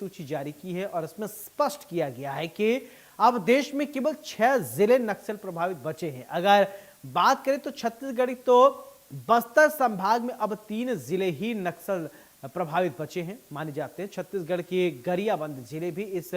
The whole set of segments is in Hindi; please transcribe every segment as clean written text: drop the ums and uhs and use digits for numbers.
सूची जारी की है और इसमें स्पष्ट किया गया है कि अब देश में केवल 6 जिले नक्सल प्रभावित बचे हैं। अगर बात करें तो छत्तीसगढ़ तो बस्तर संभाग में अब 3 जिले ही नक्सल प्रभावित बचे हैं माने जाते हैं। छत्तीसगढ़ के गरियाबंद जिले भी इस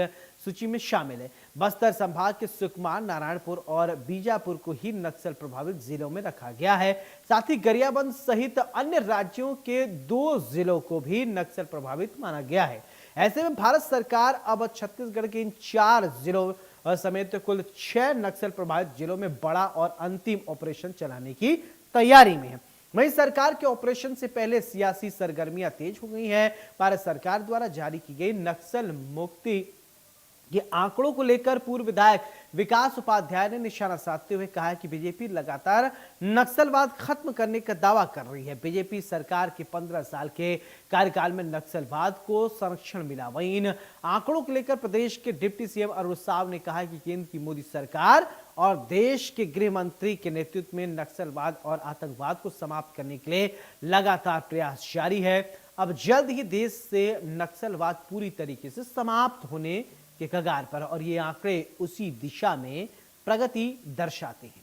सूची में शामिल है। बस्तर संभाग के सुकमा, नारायणपुर और बीजापुर को ही नक्सल प्रभावित जिलों में रखा गया है। साथ ही गरियाबंद सहित अन्य राज्यों के 2 जिलों को भी नक्सल प्रभावित माना गया है। ऐसे में भारत सरकार अब छत्तीसगढ़ के इन 4 जिलों समेत कुल 6 नक्सल प्रभावित जिलों में बड़ा और अंतिम ऑपरेशन चलाने की तैयारी में है। वहीं सरकार के ऑपरेशन से पहले सियासी सरगर्मियां तेज हो गई हैं। भारत सरकार द्वारा जारी की गई नक्सल मुक्ति के आंकड़ों को लेकर पूर्व विधायक विकास उपाध्याय ने निशाना साधते हुए कहा है कि बीजेपी लगातार नक्सलवाद खत्म करने का दावा कर रही है। बीजेपी सरकार के 15 साल के कार्यकाल में नक्सलवाद को संरक्षण मिला। वहीं इन आंकड़ों को लेकर प्रदेश के डिप्टी सीएम अरुण साव ने कहा है कि केंद्र की मोदी सरकार और देश के गृह मंत्री के नेतृत्व में नक्सलवाद और आतंकवाद को समाप्त करने के लिए लगातार प्रयास जारी है। अब जल्द ही देश से नक्सलवाद पूरी तरीके से समाप्त होने के कगार पर और ये आंकड़े उसी दिशा में प्रगति दर्शाते हैं।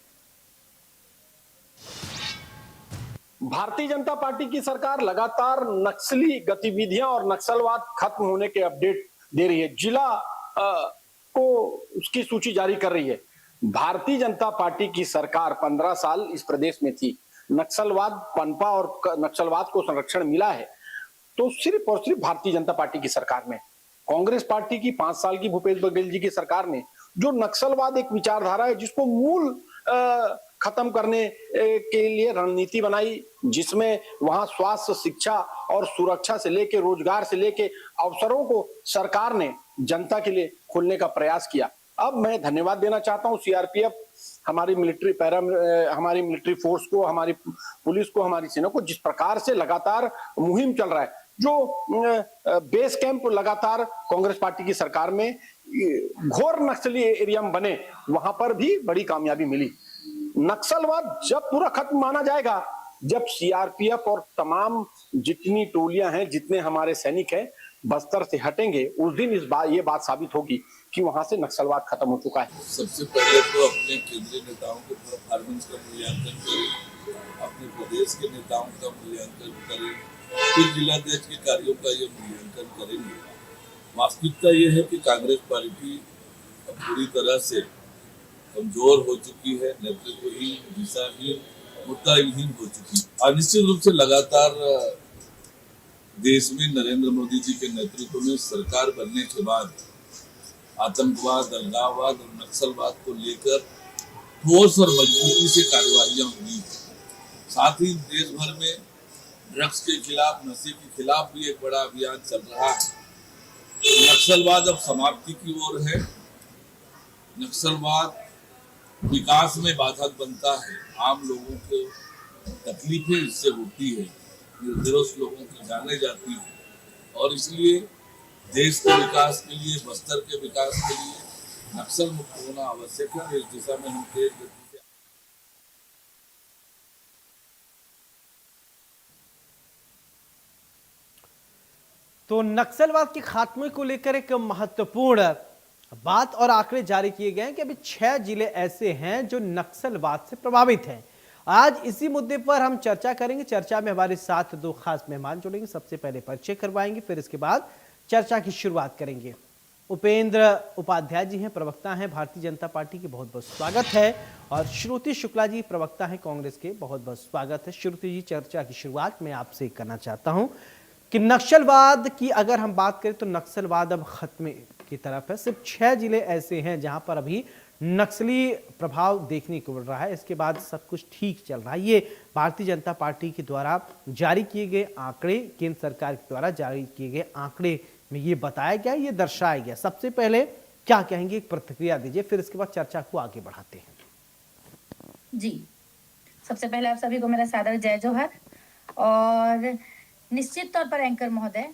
भारतीय जनता पार्टी की सरकार लगातार नक्सली गतिविधियां और नक्सलवाद खत्म होने के अपडेट दे रही है। जिला को उसकी सूची जारी कर रही है। भारतीय जनता पार्टी की सरकार 15 साल इस प्रदेश में थी। नक्सलवाद पनपा और नक्सलवाद को संरक्षण मिला है तो सिर्फ और सिर्फ भारतीय जनता पार्टी की सरकार में। कांग्रेस पार्टी की 5 साल की भूपेश बघेल जी की सरकार ने जो नक्सलवाद एक विचारधारा है जिसको मूल खत्म करने के लिए रणनीति बनाई, जिसमें वहां स्वास्थ्य, शिक्षा और सुरक्षा से लेके रोजगार से लेके अवसरों को सरकार ने जनता के लिए खोलने का प्रयास किया। अब मैं धन्यवाद देना चाहता हूं सीआरपीएफ, हमारी हमारी मिलिट्री फोर्स को, हमारी पुलिस को, हमारी सेना को, जिस प्रकार से लगातार मुहिम चल रहा है। जो बेस कैंप लगातार कांग्रेस पार्टी की सरकार में घोर नक्सली एरिया में बने, वहां पर भी बड़ी कामयाबी मिली। नक्सलवाद जब पूरा खत्म माना जाएगा जब सीआरपीएफ और तमाम जितनी टोलियां हैं, जितने हमारे सैनिक हैं बस्तर से हटेंगे, उस दिन ये बात साबित होगी कि वहां से नक्सलवाद खत्म हो चुका है। सबसे पहले तो अपने केंद्रीय नेताओं के परफॉर्मेंस का मूल्यांकन करें, अपने प्रदेश के नेताओं का मूल्यांकन करें, फिर जिलाध्यक्ष के कार्यों का ये मूल्यांकन करेंगे। वास्तविकता ये है कि कांग्रेस पार्टी अब पूरी तरह से कमजोर हो चुकी है, नेतृत्वहीन, दिशाहीन, मुद्दाहीन हो चुकी है। और निश्चित रूप से लगातार देश में नरेंद्र मोदी जी के नेतृत्व में सरकार बनने के बाद आतंकवाद, अलगाववाद और नक्सलवाद को लेकर ठोस और मजबूती से कार्यवाहियां हुई। साथ ही देश भर में ड्रग्स के खिलाफ, नशे के खिलाफ भी एक बड़ा अभियान चल रहा है। नक्सलवाद अब समाप्ति की ओर है। नक्सलवाद विकास में बाधक बनता है, आम लोगों को तकलीफें इससे होती है, निर्दोष लोगों की जाने जाती है और इसलिए देश के विकास के लिए, बस्तर के विकास के लिए नक्सल मुक्त होना आवश्यक है। इस दिशा में हम तेज गति से तो नक्सलवाद के खात्मे को लेकर एक महत्वपूर्ण बात और आंकड़े जारी किए गए हैं कि अभी 6 जिले ऐसे हैं जो नक्सलवाद से प्रभावित हैं। आज इसी मुद्दे पर हम चर्चा करेंगे। चर्चा में हमारे साथ 2 खास मेहमान जुड़ेंगे। सबसे पहले परिचय करवाएंगे, फिर इसके बाद चर्चा की शुरुआत करेंगे। उपेंद्र उपाध्याय जी हैं, प्रवक्ता हैं भारतीय जनता पार्टी के, बहुत बहुत स्वागत है। और श्रुति शुक्ला जी प्रवक्ता हैं कांग्रेस के, बहुत बहुत स्वागत है। श्रुति जी, चर्चा की शुरुआत मैं आपसे करना चाहता हूं कि नक्सलवाद की अगर हम बात करें तो नक्सलवाद अब खत्मे की तरफ है। सिर्फ 6 जिले ऐसे हैं जहां पर अभी नक्सली प्रभाव देखने को मिल रहा है, इसके बाद सब कुछ ठीक चल रहा है। ये भारतीय जनता पार्टी के द्वारा जारी किए गए आंकड़े, केंद्र सरकार के द्वारा जारी किए गए आंकड़े में ये बताया गया, ये दर्शाया गया। सबसे पहले क्या कहेंगे, एक प्रतिक्रिया दीजिए, फिर इसके बाद चर्चा को आगे बढ़ाते हैं। जी, सबसे पहले आप सभी को मेरा सादर जय जोहर। और निश्चित तौर पर एंकर महोदय,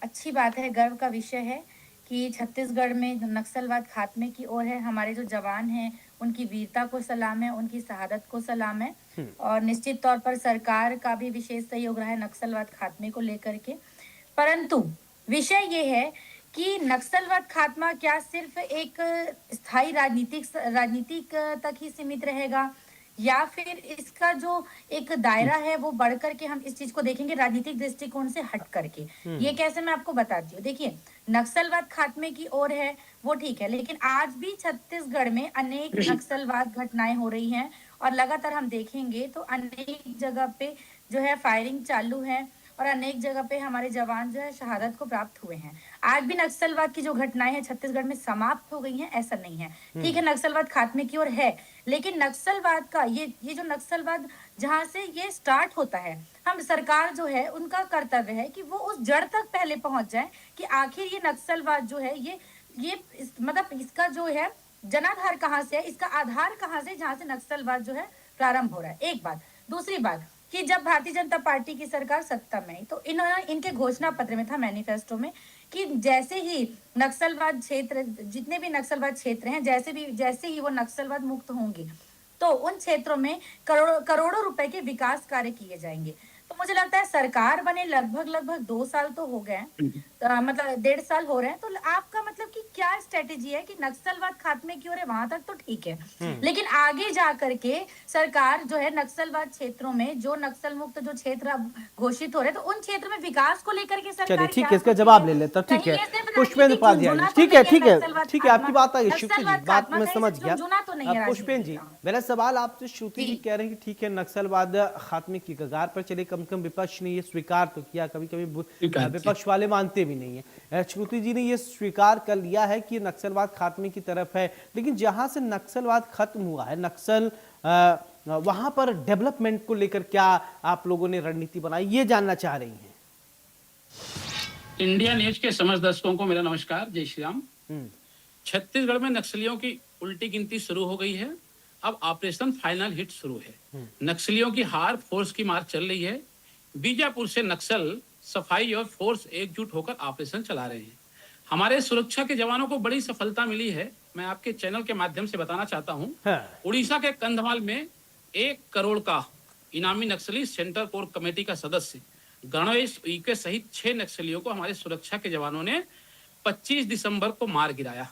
अच्छी बात है, गर्व का विषय है कि छत्तीसगढ़ में नक्सलवाद खात्मे की ओर है। हमारे जो जवान हैं उनकी वीरता को सलाम है, उनकी शहादत को सलाम है। और निश्चित तौर पर सरकार का भी विशेष सहयोग रहा है नक्सलवाद खात्मे को लेकर के। परंतु विषय ये है कि नक्सलवाद खात्मा क्या सिर्फ एक स्थायी राजनीतिक तक ही सीमित रहेगा, या फिर इसका जो एक दायरा है वो बढ़ करके हम इस चीज को देखेंगे राजनीतिक दृष्टिकोण से हट करके। ये कैसे, मैं आपको बताती हूँ। देखिए, नक्सलवाद खात्मे की ओर है वो ठीक है, लेकिन आज भी छत्तीसगढ़ में अनेक नक्सलवाद घटनाएं हो रही हैं और लगातार हम देखेंगे तो अनेक जगह पे जो है फायरिंग चालू है और अनेक जगह पे हमारे जवान जो है शहादत को प्राप्त हुए हैं। आज भी नक्सलवाद की जो घटनाएं हैं छत्तीसगढ़ में समाप्त हो गई हैं ऐसा नहीं है। ठीक है, नक्सलवाद खात्मे की ओर है, लेकिन नक्सलवाद का ये जो नक्सलवाद जहां से ये स्टार्ट होता है, हम सरकार जो है उनका कर्तव्य है कि वो उस जड़ तक पहले पहुंच जाए कि आखिर ये नक्सलवाद जो है मतलब इसका जो है जनाधार कहाँ से है, इसका आधार कहाँ से, जहां से नक्सलवाद जो है प्रारंभ हो रहा है। एक बात। दूसरी बात कि जब भारतीय जनता पार्टी की सरकार सत्ता में आई तो इन्होंने इनके घोषणा पत्र में था, मैनिफेस्टो में, कि जैसे ही नक्सलवाद क्षेत्र, जितने भी नक्सलवाद क्षेत्र हैं, जैसे ही वो नक्सलवाद मुक्त होंगे तो उन क्षेत्रों में करोड़ों रुपए के विकास कार्य किए जाएंगे। तो मुझे लगता है सरकार बने लगभग 2 साल तो हो गए हैं, मतलब 1.5 साल हो रहे हैं। तो आपका मतलब कि क्या स्ट्रेटेजी है कि नक्सलवाद खात्मे की ओर है, वहां तक तो ठीक है, लेकिन आगे जा करके सरकार जो है नक्सलवाद क्षेत्रों में जो नक्सल मुक्त जो क्षेत्र अब घोषित हो रहे हैं तो उन क्षेत्र में विकास को लेकर के सरकार चलिए ठीक क्या है, इसका सोच रही जवाब है? ले लेता हूं। ठीक कहीं है, ये सिर्फ पुष्पेंद्र राजनीतिक उपाध्याय जी, झुंझुना तो ठीक है नहीं ठीक है नक्सलवाद ठीक है, आपकी खात्मा। बात आ गई श्रुति जी, नक्सलवाद बात खात्मा मैं कहीं समझ से गया। झुंझुना तो नहीं है पुष्पेंद्र राजनीति जी, का। मेरा सवाल आपसे, श्रुति जी जी। कह रहे हैं कि ठीक है नक्सलवाद खात्मे की कगार पर चले, कम से कम विपक्ष ने ये स्वीकार तो किया, कभी कभी विपक्ष वाले मानते भी नहीं है। श्रुति जी ने ये स्वीकार कर लिया है कि नक्सलवाद खात्मे की तरफ है, लेकिन जहां से नक्सलवाद खत्म हुआ है, नक्सल वहां पर डेवलपमेंट को लेकर क्या आप लोगों ने रणनीति बनाई, ये जानना चाह रही हैं। इंडिया न्यूज के समस्त दर्शकों को मेरा नमस्कार, जय श्री राम। छत्तीसगढ़ में नक्सलियों की उल्टी गिनती शुरू हो गई है। अब ऑपरेशन फाइनल हिट शुरू है। नक्सलियों की हार, फोर्स की मार चल रही है। बीजापुर से नक्सल सफाई और फोर्स एकजुट होकर ऑपरेशन चला रहे हैं। हमारे सुरक्षा के जवानों को बड़ी सफलता मिली है। मैं आपके चैनल के माध्यम से बताना चाहता हूं। हाँ। उड़ीसा के कंधमाल में 1 करोड़ का इनामी नक्सली सेंट्रल कोर कमेटी का सदस्य गणेश उइके सहित 6 नक्सलियों को हमारे सुरक्षा के जवानों ने 25 दिसंबर को मार गिराया।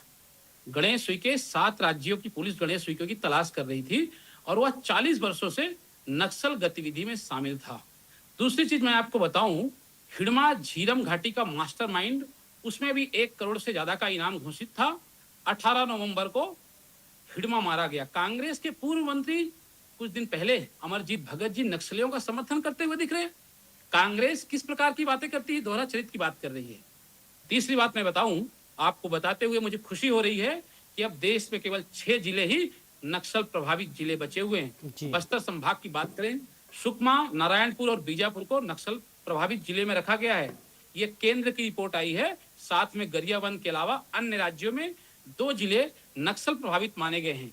गणेश उइके 7 राज्यों की पुलिस गणेश उइके की तलाश कर रही थी और वह 40 वर्षों से नक्सल गतिविधि में शामिल था। दूसरी चीज मैं आपको बताऊं, हिडमा झीरम घाटी का मास्टरमाइंड, उसमें भी 1 करोड़ से ज्यादा का इनाम घोषित था। 18 नवंबर को हिडमा मारा गया। कांग्रेस के पूर्व मंत्री कुछ दिन पहले अमरजीत भगत जी नक्सलियों का समर्थन करते हुए दिख रहे हैं। कांग्रेस किस प्रकार की बातें करती है, दोहरा चरित्र की बात कर रही है। तीसरी बात मैं बताऊं, आपको बताते हुए मुझे खुशी हो रही है कि अब देश में केवल 6 जिले ही नक्सल प्रभावित जिले बचे हुए हैं। बस्तर संभाग की बात करें, सुकमा, नारायणपुर और बीजापुर को नक्सल प्रभावित जिले में रखा गया है। ये केंद्र की रिपोर्ट आई है। साथ में गरियाबंद के अलावा अन्य राज्यों में 2 जिले नक्सल प्रभावित माने गए हैं।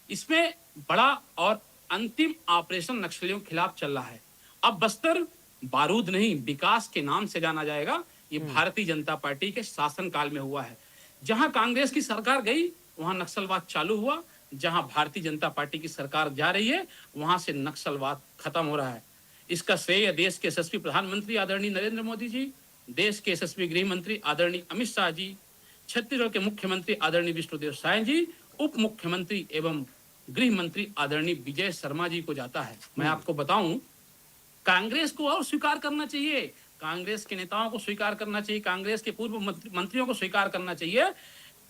इसमें बड़ा और अंतिम ऑपरेशन नक्सलियों के खिलाफ चल रहा है। अब बस्तर बारूद नहीं, विकास के नाम से जाना जाएगा। ये भारतीय जनता पार्टी के शासनकाल में हुआ है। जहां कांग्रेस की सरकार गई वहां नक्सलवाद चालू हुआ। जहां भारतीय जनता पार्टी की सरकार जा रही है वहां से नक्सलवाद खत्म हो रहा है। इसका श्रेय देश के यशस्वी प्रधानमंत्री आदरणीय नरेंद्र मोदी जी, देश के यशस्वी गृह मंत्री आदरणीय अमित शाह जी, छत्तीसगढ़ के मुख्यमंत्री आदरणीय विष्णुदेव साय जी, उप मुख्यमंत्री एवं गृह मंत्री आदरणीय विजय शर्मा जी को जाता है। मैं आपको बताऊं, कांग्रेस को और स्वीकार करना चाहिए, कांग्रेस के नेताओं को स्वीकार करना चाहिए, कांग्रेस के पूर्व मंत्रियों को स्वीकार करना चाहिए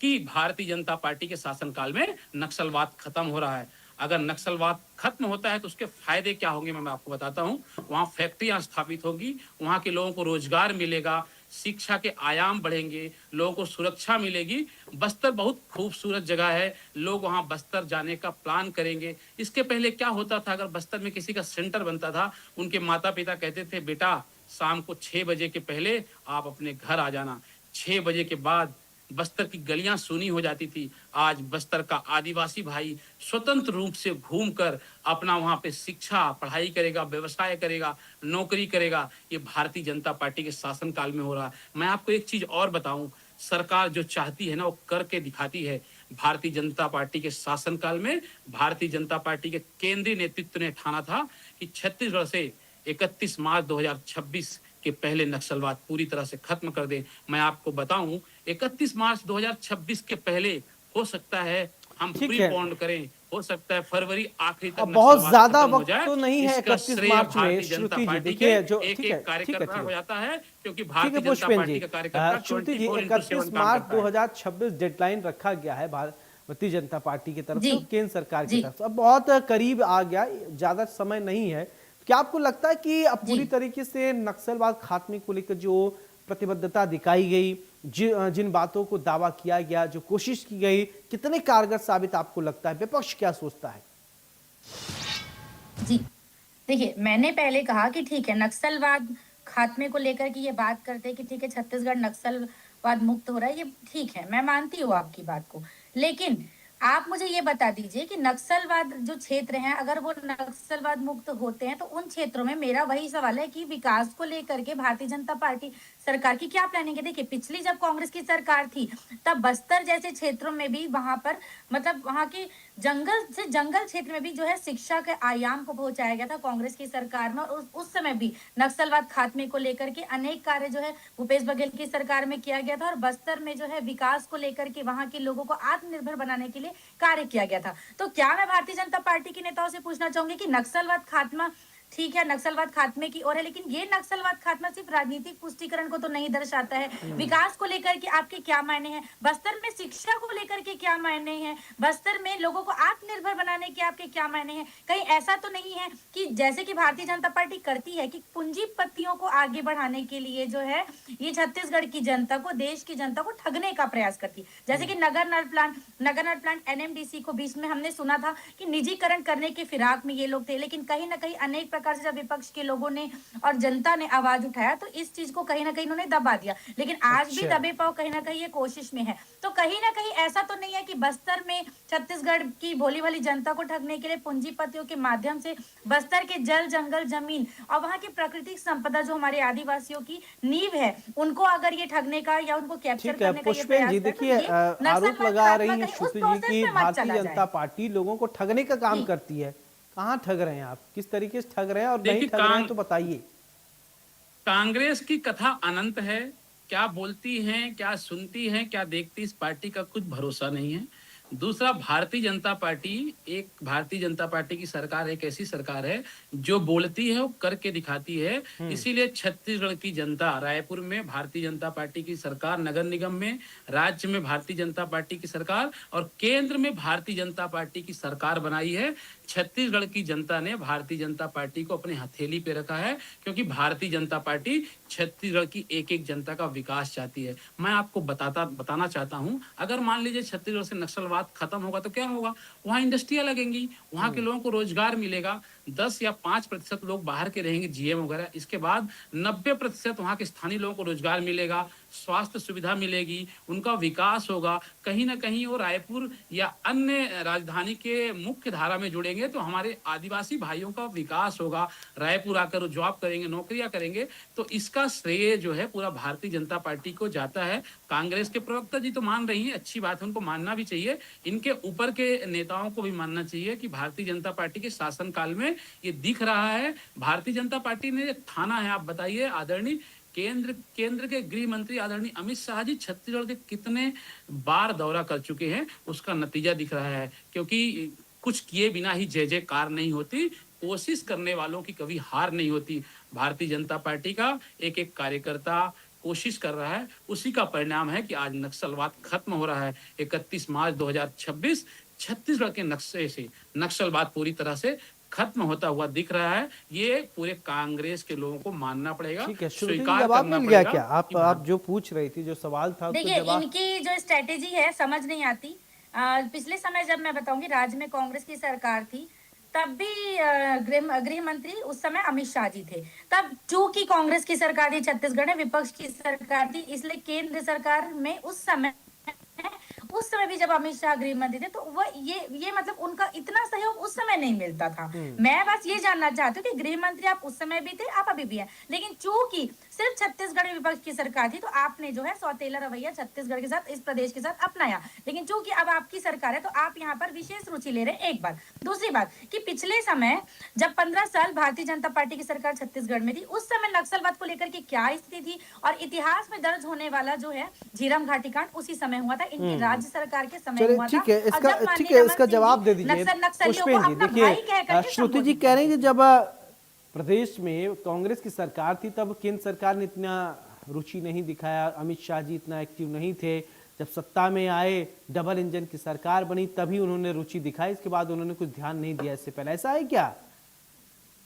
कि भारतीय जनता पार्टी के शासनकाल में नक्सलवाद खत्म हो रहा है। अगर नक्सलवाद खत्म होता है तो उसके फायदे क्या होंगे मैं आपको बताता हूं। वहां फैक्ट्रियां स्थापित होगी, वहां के लोगों को रोजगार मिलेगा, शिक्षा के आयाम बढ़ेंगे, लोगों को सुरक्षा मिलेगी। बस्तर बहुत खूबसूरत जगह है, लोग वहां बस्तर जाने का प्लान करेंगे। इसके पहले क्या होता था, अगर बस्तर में किसी का सेंटर बनता था, उनके माता पिता कहते थे बेटा शाम को 6 बजे के पहले आप अपने घर आ जाना। 6 बजे के बाद बस्तर की गलियां सूनी हो जाती थी। आज बस्तर का आदिवासी भाई स्वतंत्र रूप से घूमकर अपना वहां पे शिक्षा पढ़ाई करेगा, व्यवसाय करेगा, नौकरी करेगा। ये भारतीय जनता पार्टी के शासनकाल में हो रहा है। मैं आपको एक चीज और बताऊं, सरकार जो चाहती है ना वो करके दिखाती है। भारतीय जनता पार्टी के शासनकाल में भारतीय जनता पार्टी के केंद्रीय नेतृत्व ने ठाना था कि छत्तीसगढ़ से 31 मार्च 2026 कि पहले नक्सलवाद पूरी तरह से खत्म कर दें। मैं आपको बताऊं 31 मार्च 2026 के पहले हो सकता है हम ठीक प्री है। बॉन्ड करें, हो सकता है फरवरी आखिरी तक अब बहुत नक्सलवाद ज्यादा खत्म हो वक्त जाए। तो नहीं है इसका 31 श्रेय मार्च में। भारतीय जनता श्रुति जी पार्टी के देखिए, जो एक ठीक एक है, कार्यकर्ता हो जाता है, क्योंकि ठीक है भारतीय जनता पुष्पेन जी, पार्टी का कार्यकर्ता श्रुति जी 24/7 31 काम मार्च करता है। 2026 डेडलाइन रखा गया है भारतीय जनता पार्टी की तरफ से जी और केंद्र सरकार की जी तरफ से। अब बहुत करीब आ गया, ज्यादा समय नहीं है। क्या आपको लगता है कि अब पूरी जी तरीके से नक्सलवाद खात्मे को लेकर जो प्रतिबद्धता दिखाई गई, जिन बातों को दावा किया गया, जो कोशिश की गई, कितने कारगर साबित आपको लगता है? विपक्ष क्या सोचता है? जी देखिए, मैंने पहले कहा कि ठीक है, नक्सलवाद खात्मे को लेकर की ये बात करते हैं कि ठीक है, छत्तीसगढ़ नक्सलवाद मुक्त हो रहा है, ये ठीक है, मैं मानती हूँ आपकी बात को। लेकिन आप मुझे ये बता दीजिए कि नक्सलवाद जो क्षेत्र हैं, अगर वो नक्सलवाद मुक्त होते हैं, तो उन क्षेत्रों में मेरा वही सवाल है कि विकास को लेकर के भारतीय जनता पार्टी सरकार की क्या प्लानिंग है? देखिए, पिछली जब कांग्रेस की सरकार थी, तब बस्तर जैसे क्षेत्रों में भी वहां पर मतलब वहां के जंगल से जंगल क्षेत्र में भी जो है शिक्षा के आयाम को पहुंचाया गया था कांग्रेस की सरकार में। और उस समय भी नक्सलवाद खात्मे को लेकर के अनेक कार्य जो है भूपेश बघेल की सरकार में किया गया था, और बस्तर में जो है विकास को लेकर के वहां के लोगों को आत्मनिर्भर बनाने के लिए कार्य किया गया था। तो क्या मैं भारतीय जनता पार्टी के नेताओं से पूछना चाहूंगी कि नक्सलवाद खात्मा ठीक है, नक्सलवाद खात्मे की ओर है, लेकिन ये नक्सलवाद खात्मा सिर्फ राजनीतिक पुष्टिकरण को तो नहीं दर्शाता है। विकास को लेकर के आपके क्या मायने हैं? बस्तर में शिक्षा को लेकर के क्या मायने हैं? बस्तर में लोगों को आत्मनिर्भर बनाने के आपके क्या मायने हैं? कहीं ऐसा तो नहीं है कि जैसे कि भारतीय जनता पार्टी करती है कि पूंजीपतियों को आगे बढ़ाने के लिए जो है ये छत्तीसगढ़ की जनता को, देश की जनता को ठगने का प्रयास करती है? जैसे कि नगर नल प्लांट एनएमडीसी को बीच में हमने सुना था कि निजीकरण करने के फिराक में ये लोग थे, लेकिन कहीं ना कहीं अनेक प्रकार से जब विपक्ष के लोगों ने और जनता ने आवाज उठाया तो इस चीज को कहीं ना कहीं उन्होंने दबा दिया। लेकिन आज भी अच्छा। दबे पाव कहीं ना कहीं ये कोशिश में है। तो कहीं ना कहीं ऐसा तो नहीं है कि बस्तर में छत्तीसगढ़ की भोली भाली जनता को ठगने के लिए पूंजीपतियों के माध्यम से बस्तर के जल जंगल जमीन और वहां की प्राकृतिक संपदा जो हमारे आदिवासियों की नींव है, उनको अगर ये ठगने का या उनको कैप्चर ठीक है करने का ये पुष्पेन जी, प्रयास करे तो देखिए ये आरोप नक्सलवाद लगा खात्मा रही है कहीं उस श्रुति जी प्रोसेस कि में मत भारतीय चला जनता जाए। पार्टी लोगों को ठगने का काम जी करती है। कहाँ ठग रहे हैं आप? किस तरीके से ठग रहे हैं और नहीं देखिए, ठग रहे हैं तो बताइए। कांग्रेस की कथा अनंत है। क्या बोलती हैं, क्या सुनती हैं, क्या देखती, इस पार्टी का कुछ भरोसा नहीं है। दूसरा, भारतीय जनता पार्टी की सरकार एक ऐसी सरकार है जो बोलती है वो करके दिखाती है। इसीलिए छत्तीसगढ़ की जनता, रायपुर में भारतीय जनता पार्टी की सरकार, नगर निगम में, राज्य में भारतीय जनता पार्टी की सरकार और केंद्र में भारतीय जनता पार्टी की सरकार बनाई है। छत्तीसगढ़ की जनता ने भारतीय जनता पार्टी को अपने हथेली पे रखा है, क्योंकि भारतीय जनता पार्टी छत्तीसगढ़ की एक एक जनता का विकास चाहती है। मैं आपको बताना चाहता हूं, अगर मान लीजिए छत्तीसगढ़ से नक्सलवाद खत्म होगा तो क्या होगा? वहां इंडस्ट्रियां लगेंगी, वहां के लोगों को रोजगार मिलेगा। 10 या 5% लोग बाहर के रहेंगे, जीएम वगैरह। इसके बाद 90% वहां के स्थानीय लोगों को रोजगार मिलेगा, स्वास्थ्य सुविधा मिलेगी, उनका विकास होगा। कहीं ना कहीं वो रायपुर या अन्य राजधानी के मुख्य धारा में जुड़ेंगे तो हमारे आदिवासी भाइयों का विकास होगा। रायपुर आकर वो जॉब करेंगे, नौकरियां करेंगे। तो इसका श्रेय जो है पूरा भारतीय जनता पार्टी को जाता है। कांग्रेस के प्रवक्ता जी तो मान रही हैं, अच्छी बात है, उनको मानना भी चाहिए। इनके ऊपर के नेताओं को भी मानना चाहिए कि भारतीय जनता पार्टी के शासनकाल में ये दिख रहा है। भारतीय जनता पार्टी ने थाना है, आप बताइए आदरणीय केंद्र के गृह मंत्री आदरणीय अमित शाह जी छत्तीसगढ़ के कितने बार दौरा कर चुके हैं, उसका नतीजा दिख रहा है। क्योंकि कुछ किए बिना ही जय जयकार नहीं होती, कोशिश करने वालों की कभी हार नहीं होती। भारतीय जनता पार्टी का एक एक कार्यकर्ता कोशिश कर रहा है, उसी का परिणाम है कि आज नक्सलवाद खत्म हो रहा है। 31 मार्च 2026 छत्तीसगढ़ के नक्शे से नक्सलवाद पूरी तरह से खत्म होता हुआ दिख रहा है। ये पूरे कांग्रेस के लोगों को मानना पड़ेगा, ठीक है, श्रुति जी स्वीकार जवाब करना मिल गया पड़ेगा क्या? कि आप जो पूछ रही थी, जो सवाल था उसका देखिए, जवाब। इनकी जो स्ट्रेटेजी है समझ नहीं आती। पिछले समय जब मैं बताऊंगी राज्य में कांग्रेस की सरकार थी, तब भी गृह मंत्री उस समय अमित शाह जी थे। तब चूंकि कांग्रेस की सरकार थी, छत्तीसगढ़ में विपक्ष की सरकार थी, इसलिए केंद्र सरकार में उस समय उस समय भी जब अमित शाह गृह मंत्री थे तो वो ये मतलब उनका इतना सहयोग उस समय नहीं मिलता था। मैं बस ये जानना चाहती हूँ कि गृह मंत्री आप उस समय भी थे, आप अभी भी हैं, लेकिन चूंकि सिर्फ छत्तीसगढ़ में विपक्ष की सरकार थी तो आपने जो है सौतेला रवैया छत्तीसगढ़ के साथ, इस प्रदेश के साथ अपनाया, लेकिन चूंकि अब आपकी सरकार है तो आप यहाँ पर विशेष रुचि ले रहे हैं। एक बात। दूसरी बात कि पिछले समय जब 15 साल भारतीय जनता पार्टी की सरकार छत्तीसगढ़ में थी उस समय नक्सलवाद को लेकर के क्या स्थिति थी, और इतिहास में दर्ज होने वाला जो है झीरम घाटी कांड उसी समय हुआ था, इनकी राज्य सरकार के समय चलिए हुआ था। ठीक है, और जब माननीय ठीक है, रमन इसका सिंह जवाब जी दे दीजिए नक्सलियों को पुष्पेन जी। अपना भाई कह देखिए करके श्रुति जी संबोधित कह रहे हैं कि जब प्रदेश में कांग्रेस की सरकार थी तब केंद्र सरकार ने इतना रुचि नहीं दिखाया, अमित शाह जी इतना एक्टिव नहीं थे। जब सत्ता में आए, डबल इंजन की सरकार बनी, तभी उन्होंने रुचि दिखाई, इसके बाद उन्होंने कुछ ध्यान नहीं दिया इससे पहले। ऐसा है क्या?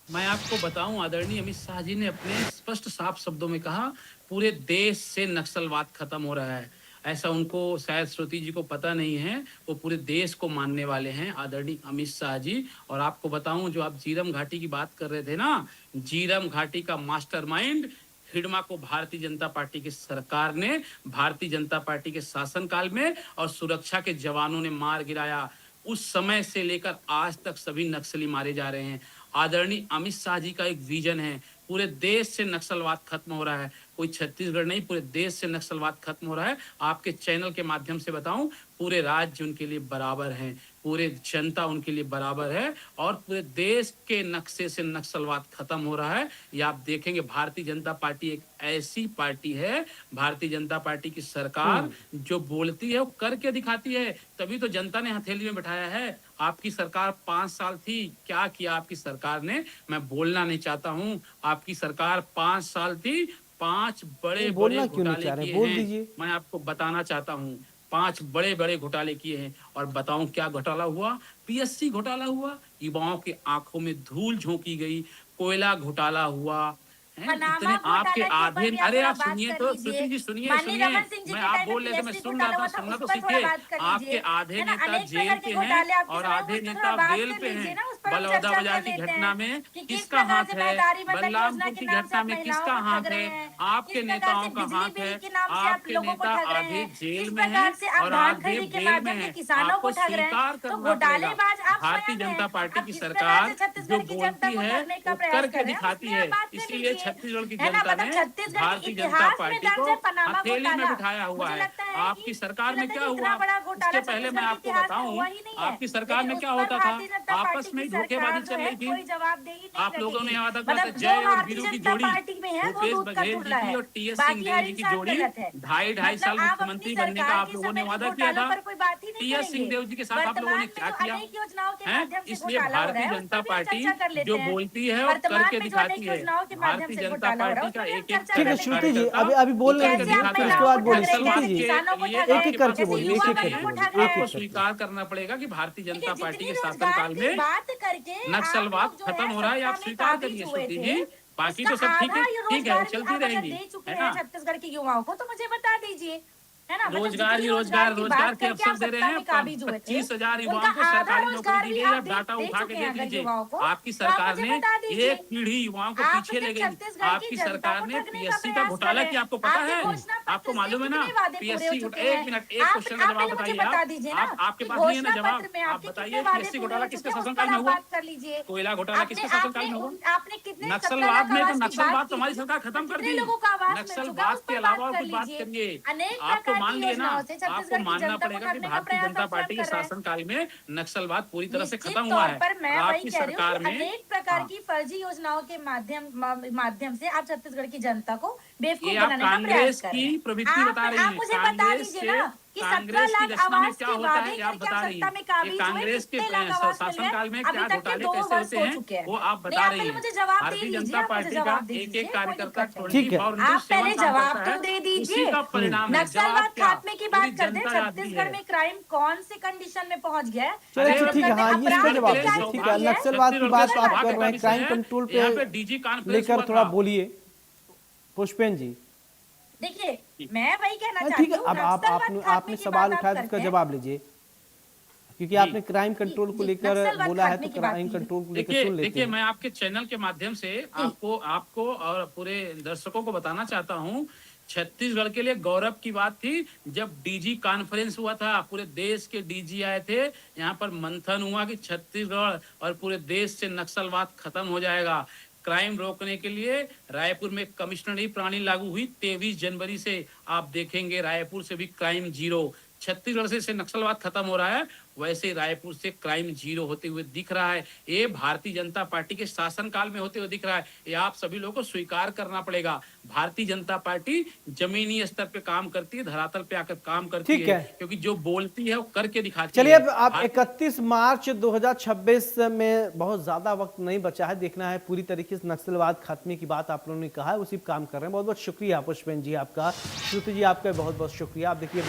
मैं आपको बताऊं, आदरणीय अमित शाह जी ने अपने स्पष्ट साफ शब्दों में कहा पूरे देश से नक्सलवाद खत्म हो रहा है। ऐसा उनको शायद श्रुति जी को पता नहीं है, वो पूरे देश को मानने वाले हैं आदरणीय अमित शाह जी। और आपको बताऊं, जो आप झीरम घाटी की बात कर रहे थे ना, झीरम घाटी का मास्टरमाइंड हिडमा को भारतीय जनता पार्टी की सरकार ने भारतीय जनता पार्टी के शासनकाल में और सुरक्षा के जवानों ने मार गिराया। उस समय से लेकर आज तक सभी नक्सली मारे जा रहे हैं। आदरणीय अमित शाह जी का एक विजन है, पूरे देश से नक्सलवाद खत्म हो रहा है। कोई छत्तीसगढ़ नहीं, पूरे देश से नक्सलवाद खत्म हो रहा है। आपके चैनल के माध्यम से बताऊं, पूरे राज्य उनके लिए बराबर हैं, पूरे जनता उनके लिए बराबर है, और पूरे देश के नक्शे से नक्सलवाद खत्म हो रहा है। ये आप देखेंगे। भारतीय जनता पार्टी एक ऐसी पार्टी है, भारतीय जनता पार्टी की सरकार जो बोलती है वो करके दिखाती है, तभी तो जनता ने हथेली में बिठाया है। आपकी सरकार 5 साल थी, क्या किया आपकी सरकार ने मैं बोलना नहीं चाहता हूं। आपकी सरकार 5 साल थी, 5 बड़े बड़े घोटाले किए हैं। मैं आपको बताना चाहता हूं, 5 बड़े बड़े घोटाले किए हैं। और बताऊं क्या घोटाला हुआ? पीएससी घोटाला हुआ, युवाओं के आंखों में धूल झोंकी गई, कोयला घोटाला हुआ, इतने आपके आधे। अरे आप सुनिए तो, श्रुति जी सुनिए, मैं आप बोल रहे थे, मैं सुन रहा था, सुनना तो सीखिए। आपके आधे नेता जेल पे हैं और आधे नेता बेल पे हैं। बलौदा बाजार की घटना में किसका हाथ है? बलरामपुर की घटना में किसका हाथ है? आपके नेताओं का हाथ है। आपके नेता आधे जेल में हैं और आधे बेल में हैं। आपको स्वीकार करना पड़ेगा, भारतीय जनता पार्टी की सरकार जो बोलती है वो करके दिखाती है। इसीलिए छत्तीसगढ़ की जनता ने भारतीय जनता पार्टी को हथेली में बिठाया हुआ है। आपकी सरकार में क्या हुआ? इसके पहले मैं आपको बताऊं, आपकी सरकार में क्या होता था? आपस में धोखेबाजी चल रही थी। आप लोगों ने वादा किया था जय और वीरू की जोड़ी, भूपेश बघेल जी की और टीएस सिंहदेव जी की जोड़ी, 2.5 साल मुख्यमंत्री बनने का आप लोगों ने वादा किया था। टीएस सिंहदेव जी के साथ आप लोगों ने क्या किया है? इसलिए भारतीय जनता पार्टी जो बोलती है और करके दिखाती है। भारतीय जनता पार्टी का एक एक ठीक है श्रुति जी, अभी बोल रहे हैं, उसके बाद बोलिए श्रुति जी, एक एक करके बोलिए, एक एक करके बोलिए। आपको स्वीकार करना पड़ेगा कि भारतीय जनता पार्टी के शासनकाल में नक्सलवाद खत्म हो रहा है। आप स्वीकार करिए श्रुति जी, बाकी तो सब ठीक है, ठीक है, चलती रहेंगी, है ना। छत्तीसगढ़ के युवाओं को तो मुझे बता दीजिए, है ना। रोजगार ही रोजगार के अवसर दे रहे हैं। 25,000 युवाओं को सरकारी नौकरी दी गई है। डाटा उठा के देख लीजिए। आपकी सरकार ने एक पीढ़ी युवाओं को पीछे ले गई। आपकी सरकार ने पीएससी का घोटाला किया, आपको पता है? आपको मालूम है ना पीएससी? एक मिनट, एक क्वेश्चन का जवाब बताइए आप। आपके पास नहीं है ना जवाब? आप बताइए पीएससी घोटाला किसके शासनकाल में हुआ? कोयला घोटाला किसके शासनकाल में हुआ? नक्सलवाद में तो नक्सलवाद तो हमारी सरकार खत्म कर दी। नक्सलवाद के अलावा और कुछ बात करिए। आपको मान लिए ना, आपको मानना पड़ेगा कि भारतीय जनता पार्टी के शासनकाल में नक्सलवाद पूरी तरह से खत्म हुआ है। आपकी सरकार में अनेक प्रकार की फर्जी योजनाओं के माध्यम से आप छत्तीसगढ़ की जनता को बेवकूफ बनाने का प्रयास कर रहे हैं। कांग्रेस की प्रवृत्ति बता रही है। मुझे बता दीजिए ना कि 17 लाख आवास के वादे करके आप सत्ता में काबिज हुए, कांग्रेस के शासनकाल में क्या घोटाले दो कैसे वर्ष होते हो हैं चुके हैं। वो आप बता रही हैं। मुझे जवाब दे भारतीय दीजिए, जनता पार्टी का एक एक कार्यकर्ता ठीक है। आप पहले जवाब तो दे दीजिए। उसी का परिणाम है। नक्सलवाद खात्मे की बात करते हैं, छत्तीसगढ़ में क्राइम कौन से कंडीशन में पहुंच गया है? चलिए ठीक है, हाँ इसका जवाब दीजिए। ठीक है, नक्सलवाद की बात आप कर रहे हैं, क्राइम कंट्रोल पे लेकर थोड़ा बोलिए पुष्पेन जी। देखिए मैं वही कहना चाहती ठीक है, हूँ, अब आपने सवाल उठाया तो उसका जवाब लीजिए, क्योंकि आपने क्राइम कंट्रोल को लेकर बोला है, तो क्राइम कंट्रोल को लेकर सुन लेते देखिए, हैं। मैं आपके चैनल के माध्यम से आपको और पूरे दर्शकों को बताना चाहता हूँ, छत्तीसगढ़ के लिए गौरव की बात थी जब डीजी कॉन्फ्रेंस हुआ था, पूरे देश के डीजी आए थे, यहाँ पर मंथन हुआ कि छत्तीसगढ़ और पूरे देश से नक्सलवाद खत्म हो जाएगा। क्राइम रोकने के लिए रायपुर में कमिश्नरी प्रणाली लागू हुई। 23 जनवरी से आप देखेंगे रायपुर से भी क्राइम जीरो। छत्तीसगढ़ से नक्सलवाद खत्म हो रहा है, वैसे रायपुर से क्राइम जीरो होते हुए दिख रहा है। ये भारतीय जनता पार्टी के शासनकाल में होते हुए दिख रहा है। ये आप सभी लोगों को स्वीकार करना पड़ेगा। भारतीय जनता पार्टी जमीनी स्तर पे काम करती है, धरातल पे आकर काम करती ठीक है, है। क्योंकि जो बोलती है वो करके दिखाती चलिए, है। अब आप 31 मार्च 2026 में बहुत ज्यादा वक्त नहीं बचा है, देखना है पूरी तरीके से नक्सलवाद खात्मे की बात आप लोगों ने कहा है, उसी पे काम कर रहे हैं। बहुत बहुत शुक्रिया पुष्पेंद्र जी आपका, श्रुति जी आपका बहुत बहुत शुक्रिया। आप देखिए